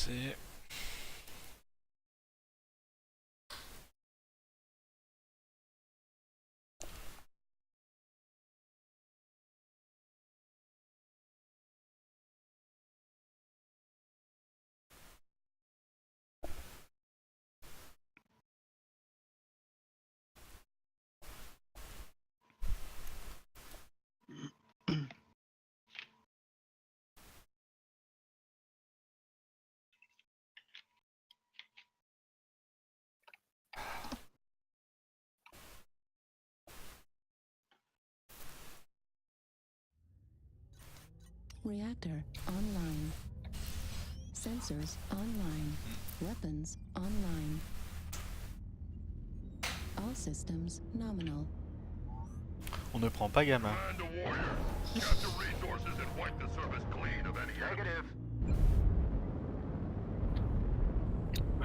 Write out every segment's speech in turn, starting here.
commencer. Reactor online. Sensors online. Weapons online. All systems nominal. On ne prend pas gamin.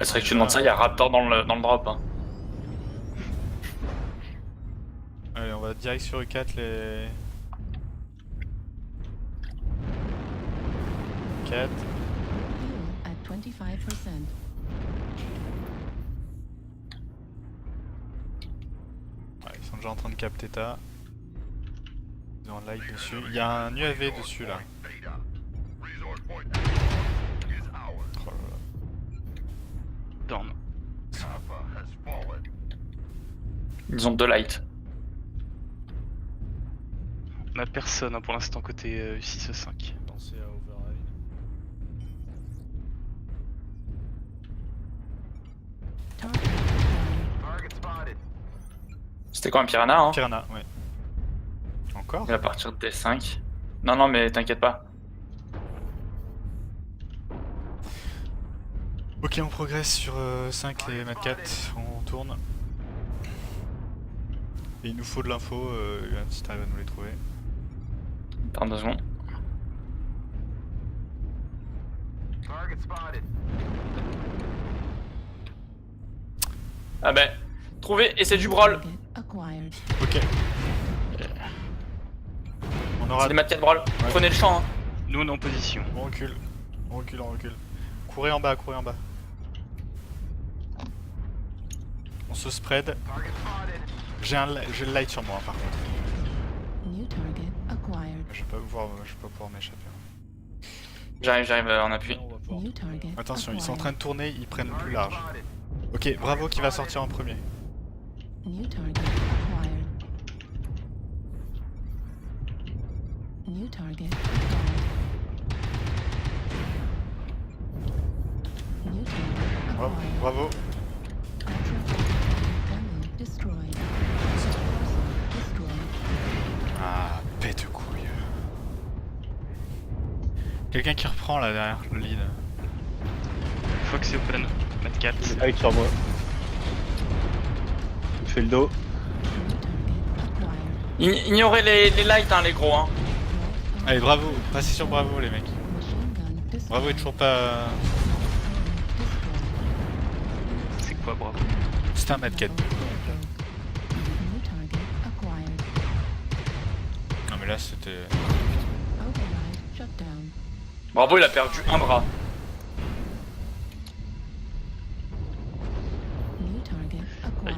C'est vrai que tu demandes ça, il y a Raptor dans le drop. Hein. Allez, on va direct sur E4 les... 4. Fuel at 25%. Ouais, ils sont déjà en train de capter ta. Ils ont un light dessus. Il y a un UAV dessus là. Oh là là. Dorme. Ils ont 2 lights. On a personne hein, pour l'instant côté U6-5. Pensez à override. Target acquired. C'était quoi un Piranha hein? Piranha, ouais. Encore? Il va partir de D5. Non, non, mais t'inquiète pas. Ok, on progresse sur 5 les Mat 4. On tourne. Et il nous faut de l'info, si t'arrives à nous les trouver. Attends 2 secondes. Target spotted. Ah ben, trouvé, et c'est du brawl. Target acquired. Ok. On aura... C'est des Mat 4 brawl. Ouais. Prenez le champ. Hein. Nous on est en position. On recule. On recule, on recule. Courez en bas, courez en bas. On se spread. Target spotted. J'ai le light sur moi par contre. New target acquired. Je vais pas pouvoir m'échapper. J'arrive en appui. New target Attention, ils sont en acquired. train de tourner, ils prennent le plus large. Ok, Bravo qui va sortir en premier. New target acquired. New target acquired. New target Bravo, acquired. bravo. Demo destroyed. Subparcel destroyed. Ah, pète couille. Quelqu'un qui reprend là derrière le lead. Fox est open. Mat 4. Avec sur moi. Je fais le dos. New target acquired. Ignorez les lights, hein, les gros. Hein. Allez, Bravo, passez sur Bravo les mecs. Machine gun destroyed. Bravo est toujours pas... C'est quoi bravo? C'est un Mat 4. New target acquired. Non mais là c'était... Override shut down. Bravo, il a perdu un bras. New target acquired.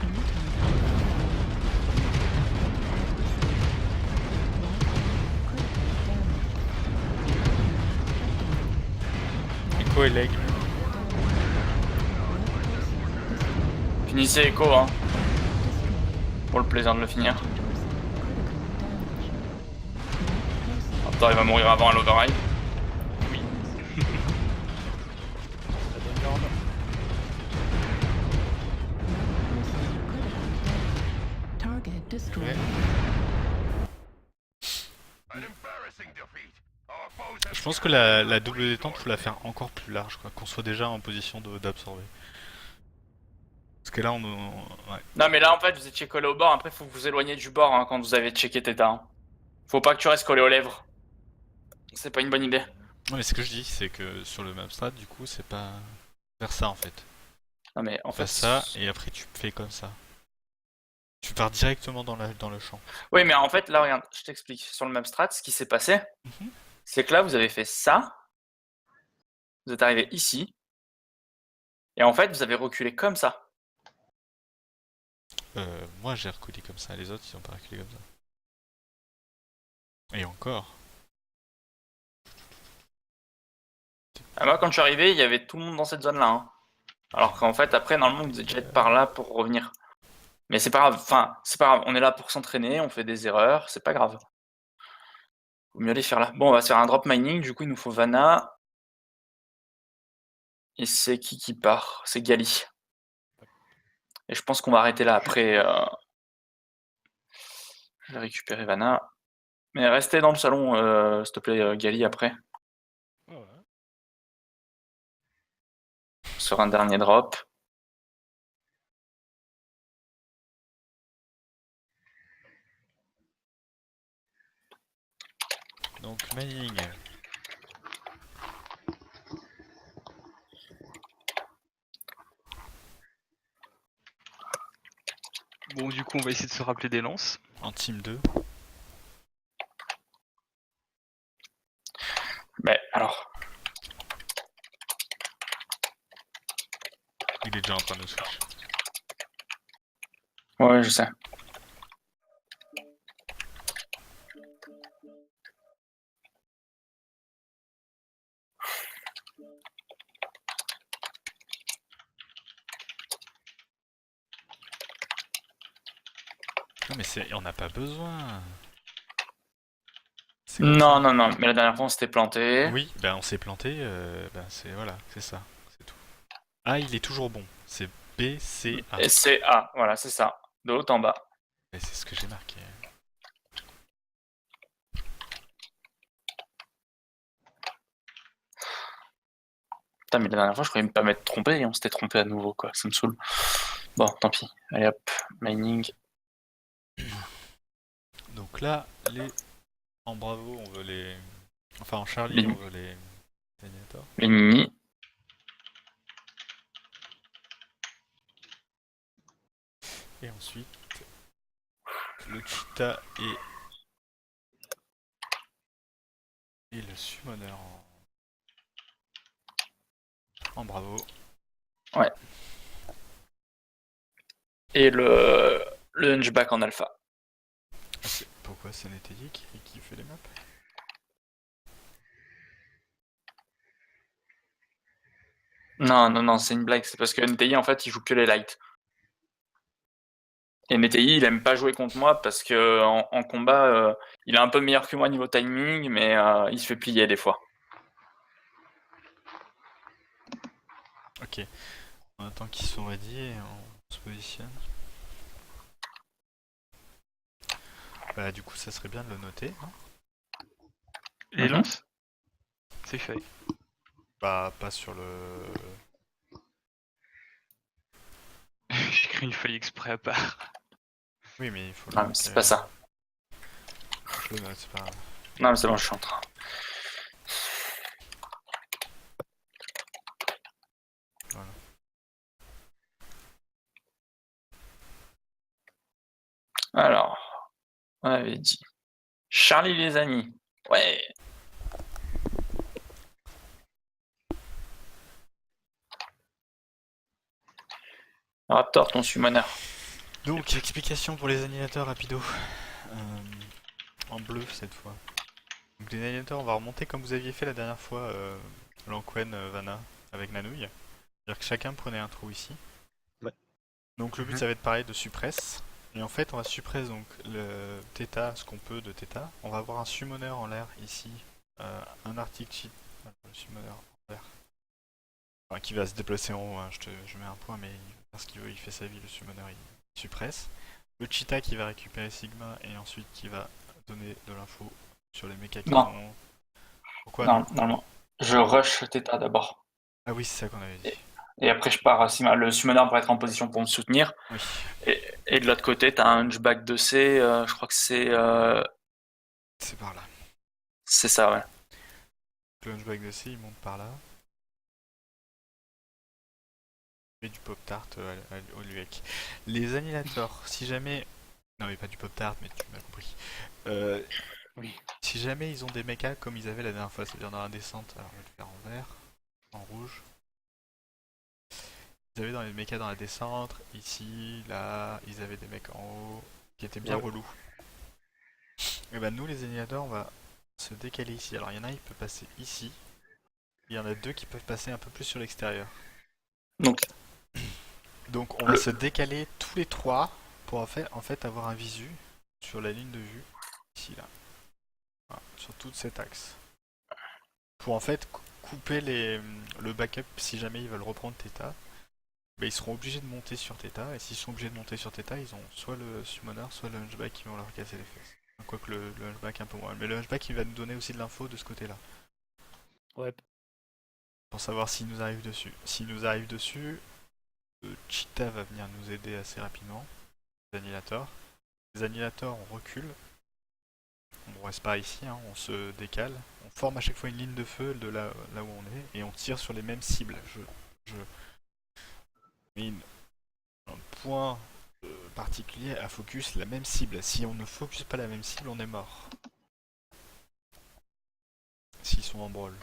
New target Echo et leg. Finissez Echo, hein. Pour le plaisir de le finir. Raptor, il va mourir avant à l'override. Oui. Target destroyed. Je pense que la double détente faut la faire encore plus large quoi, qu'on soit déjà en position d'absorber. Parce que là on... Ouais. Non, mais là, en fait, vous étiez collé au bord. Après, faut que vous éloigner du bord hein, quand vous avez checké Theta. Hein. Faut pas que tu restes collé aux lèvres. C'est pas une bonne idée. Non mais ce que je dis c'est que sur le map strat du coup c'est pas... Faire ça en fait. Non, mais en fait. Fais ça et après tu fais comme ça. Tu pars directement dans le champ. Oui, mais en fait, là, regarde, je t'explique. Sur le map strat, ce qui s'est passé, Mhm. c'est que là, vous avez fait ça, vous êtes arrivé ici, et en fait, vous avez reculé comme ça. Moi j'ai reculé comme ça, les autres ils ont pas reculé comme ça. Et encore. Ah, moi, quand je suis arrivé, il y avait tout le monde dans cette zone-là. Hein. Alors qu'en fait, après, normalement, vous êtes déjà par là pour revenir. Mais c'est pas grave, enfin, c'est pas grave, on est là pour s'entraîner, on fait des erreurs, c'est pas grave. Vaut mieux les faire là. Bon, on va se faire un drop mining, du coup, il nous faut Vanna. Et c'est qui part? C'est Gali. Et je pense qu'on va arrêter là après. Je vais récupérer Vanna. Mais restez dans le salon, s'il te plaît, Gali, après. Sur un dernier drop. Donc mining. Bon, du coup, on va essayer de se rappeler des lances. En team 2. Mais alors, Il est déjà en train de switch. ouais, je sais. Non mais on n'a pas besoin. Non, non, non, mais la dernière fois, on s'était planté. Oui, ben on s'est planté, c'est voilà, c'est ça, c'est tout. Ah, il est toujours bon. C'est B, C, A. Et c'est A, voilà, c'est ça. De haut en bas. Et c'est ce que j'ai marqué. Putain, mais la dernière fois, je croyais même pas m'être trompé et on s'était trompé à nouveau, quoi. Ça me saoule. Bon, tant pis. Allez hop, mining. Donc là, en Bravo, on veut les... Enfin, en Charlie, Les- on veut les animateurs. Les Nini. Et ensuite, le Cheetah et le Summoner en Bravo. Ouais. Et le Hunchback en alpha. Pourquoi c'est Neteye qui fait les maps? Non, non, non, c'est une blague. C'est parce que NTI, en fait, il joue que les lights. Et NTI, il aime pas jouer contre moi parce que en combat, il est un peu meilleur que moi niveau timing, mais il se fait plier des fois. Ok. On attend qu'ils soient ready et on se positionne. Bah du coup ça serait bien de le noter. Hein. Les Mhm. lances C'est fait. Bah pas sur le... J'ai créé une feuille exprès à part. Oui mais il faut le Non, mais noter. c'est pas ça. Je le note, c'est pas grave. Non, mais c'est bon, je suis en train. Voilà. Alors, on avait dit Charlie les amis. Ouais. Raptor, ton summoner. Donc explication pour les animateurs rapido. En bleu cette fois. Donc les animateurs on va remonter comme vous aviez fait la dernière fois Lanquen, Vanna avec Nanouille. C'est-à-dire que chacun prenait un trou ici. Ouais. Donc le but ça va être pareil de suppress. Et en fait on va suppress donc le Theta, ce qu'on peut de Theta. On va avoir un summoner en l'air ici. Un Arctic Cheat. Le summoner en l'air. Enfin, qui va se déplacer en haut, hein. Je mets un point mais il va faire ce qu'il veut, il fait sa vie, le summoner il suppresse. Le Cheetah qui va récupérer Sigma et ensuite qui va donner de l'info sur les mechas qui Non. sont... Pourquoi Non, non. Je rush Theta d'abord. Ah oui, c'est ça qu'on avait dit. Et après, je pars à Sigma. Le summoner va être en position pour me soutenir. Oui. Et de l'autre côté, t'as un hunchback 2C. Je crois que c'est. C'est par là. C'est ça, ouais. Le Hunchback de C, il monte par là. Et du Pop Tart au Luec. Les annihilators, si jamais Non, mais pas du pop-tart, mais tu m'as compris. Euh, Oui. Si jamais ils ont des mechas comme ils avaient la dernière fois, c'est-à-dire dans la descente, alors on va le faire en vert, en rouge. Ils avaient dans les mechas dans la descente, ici, là, ils avaient des mecs en haut, qui étaient bien Ouais. relous. Et bah nous les annihilateurs, on va se décaler ici. Alors il y en a un qui peut passer ici, il y en a deux qui peuvent passer un peu plus sur l'extérieur. Donc, Donc on va se décaler tous les trois pour en fait avoir un visu sur la ligne de vue, ici là. Voilà, sur toute cet axe. Pour en fait couper le backup si jamais ils veulent reprendre Theta. Bah, ils seront obligés de monter sur Theta, et s'ils sont obligés de monter sur Theta, ils ont soit le Summoner, soit le Hunchback qui vont leur casser les fesses. Quoique le Hunchback un peu moins. Mais le Hunchback il va nous donner aussi de l'info de ce côté-là. Ouais. Pour savoir s'il nous arrive dessus. S'il nous arrive dessus, Cheetah va venir nous aider assez rapidement. Les annihilateurs. Les annihilateurs, on recule. On reste pas ici, hein, on se décale. On forme à chaque fois une ligne de feu de là où on est, et on tire sur les mêmes cibles. Je mets un point particulier à focus la même cible. Si on ne focus pas la même cible, on est mort. S'ils sont en brawl.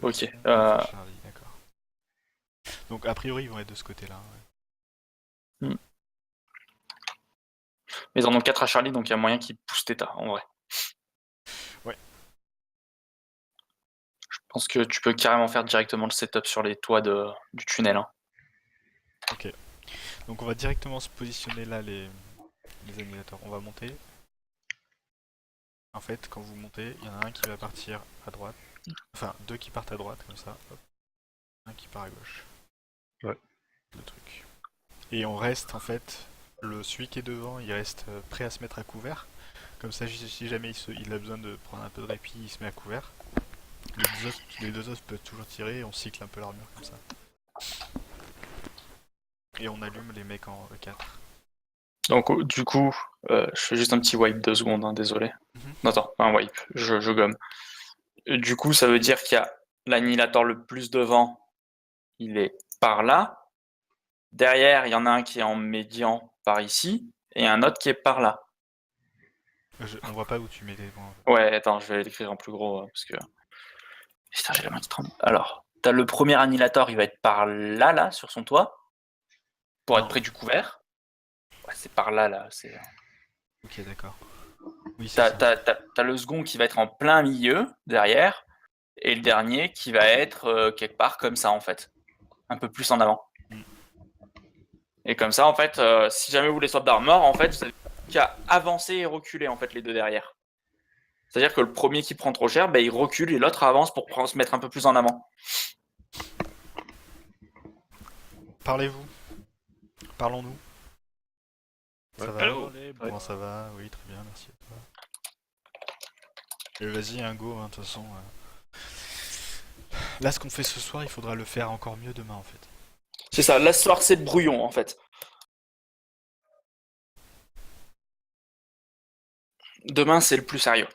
ok. Charlie, d'accord. Donc a priori ils vont être de ce côté-là. Ouais. Mais ils en ont 4 à Charlie, donc il y a moyen qu'ils poussent Theta, en vrai. Ouais. Je pense que tu peux carrément faire directement le setup sur les toits du tunnel. Hein. Ok. Donc on va directement se positionner là les annihilateurs. On va monter. En fait, quand vous montez, il y en a un qui va partir à droite. Enfin, deux qui partent à droite, comme ça. Hop. Un qui part à gauche. Ouais. Le truc. Et on reste, en fait, celui qui est devant, il reste prêt à se mettre à couvert. Comme ça, si jamais il a besoin de prendre un peu de répit, il se met à couvert. Les deux autres peuvent toujours tirer et on cycle un peu l'armure comme ça. Et on allume les mecs en E4. Donc, du coup, je fais juste un petit wipe 2 secondes, hein, désolé. Non, attends, pas un wipe, je gomme. Du coup, ça veut dire qu'il y a l'annihilateur le plus devant, il est par là. Derrière, il y en a un qui est en médian par ici, et un autre qui est par là. On voit pas où tu mets les points. Ouais, attends, je vais l'écrire en plus gros, parce que... Putain, j'ai la main qui tremble. Alors, t'as le premier annihilateur, il va être par là, là, sur son toit, pour Non. être près du couvert. Ouais, c'est par là, là, c'est... Ok, d'accord. Oui, c'est ça. T'as le second qui va être en plein milieu, derrière, et le dernier qui va être quelque part comme ça, en fait. Un peu plus en avant. Et comme ça, en fait, si jamais vous voulez swap d'armor, en fait, vous avez qu'à avancer et reculer, en fait, les deux derrière. C'est-à-dire que le premier qui prend trop cher, il recule et l'autre avance pour se mettre un peu plus en avant. Parlez-vous. Parlons-nous. Ça Ouais. va? Allô. Comment ça va? Oui, très bien, merci à toi. Et vas-y, un go, hein, de toute façon. Là, ce qu'on fait ce soir, il faudra le faire encore mieux demain, en fait. C'est ça, la soirée c'est le brouillon, en fait. Demain, c'est le plus sérieux.